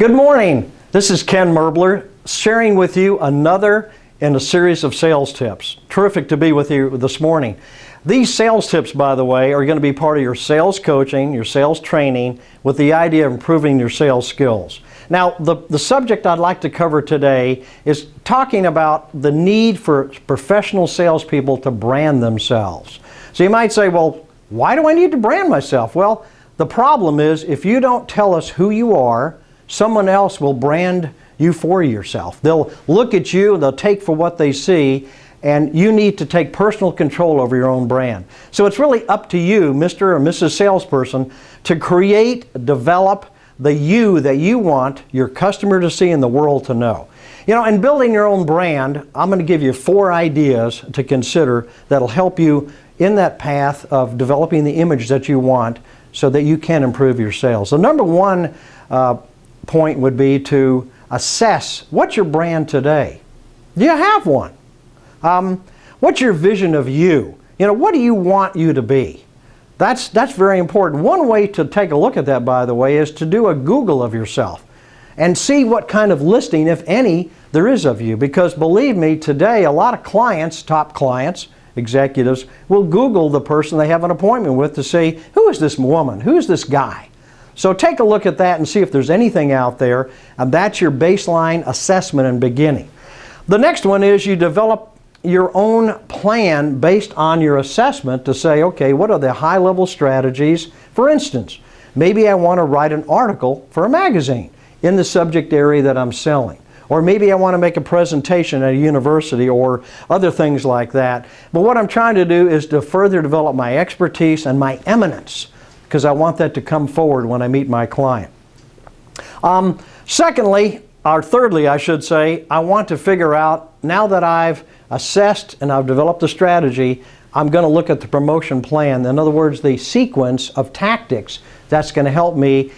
Good morning. This is Ken Merbler sharing with you another in a series of sales tips. Terrific to be with you this morning. These sales tips, by the way, are going to be part of your sales coaching, your sales training, with the idea of improving your sales skills. Now, the subject I'd like to cover today is talking about the need for professional salespeople to brand themselves. So you might say, well, why do I need to brand myself? Well, the problem is if you don't tell us who you are, someone else will brand you for yourself. They'll look at you and they'll take for what they see, and you need to take personal control over your own brand. So it's really up to you, Mr. or Mrs. Salesperson, to create, develop the you that you want your customer to see and the world to know. You know, in building your own brand, I'm going to give you 4 ideas to consider that'll help you in that path of developing the image that you want so that you can improve your sales. So number 1 point would be to assess what's your brand today. Do you have one? What's your vision of you? You know, what do you want you to be? That's very important. One way to take a look at that, by the way, is to do a Google of yourself and see what kind of listing, if any, there is of you. Because believe me, today a lot of clients, top clients, executives, will Google the person they have an appointment with to say, who is this woman? Who is this guy? So take a look at that and see if there's anything out there, and that's your baseline assessment and beginning. The next one is you develop your own plan based on your assessment to say, okay, what are the high-level strategies? For instance, maybe I want to write an article for a magazine in the subject area that I'm selling. Or maybe I want to make a presentation at a university or other things like that. But what I'm trying to do is to further develop my expertise and my eminence, because I want that to come forward when I meet my client. Secondly, or thirdly, I should say, I want to figure out, now that I've assessed and I've developed a strategy, I'm going to look at the promotion plan. In other words, the sequence of tactics that's going to help me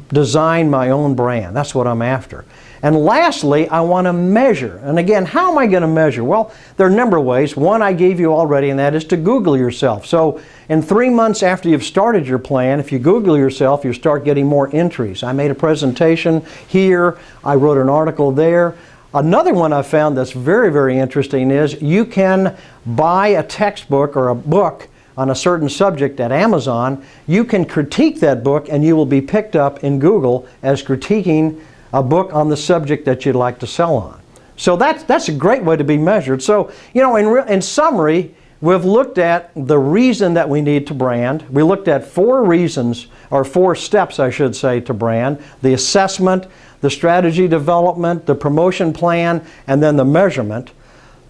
design my own brand. That's what I'm after. And lastly, I want to measure. And again, how am I going to measure? Well, there are a number of ways. One I gave you already, and that is to Google yourself. So in 3 months after you've started your plan, if you Google yourself, you start getting more entries. I made a presentation here. I wrote an article there. Another one I found that's very, very interesting is you can buy a textbook or a book on a certain subject at Amazon. You can critique that book and you will be picked up in Google as critiquing a book on the subject that you'd like to sell on. So that's a great way to be measured. So, you know, in summary, we've looked at the reason that we need to brand. We looked at 4 reasons, or 4 steps, I should say, to brand: the assessment, the strategy development, the promotion plan, and then the measurement.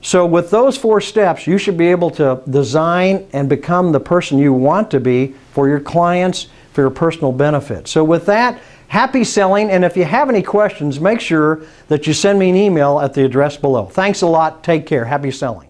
So with those 4 steps, you should be able to design and become the person you want to be for your clients, for your personal benefit. So with that, happy selling, and if you have any questions, make sure that you send me an email at the address below. Thanks a lot. Take care. Happy selling.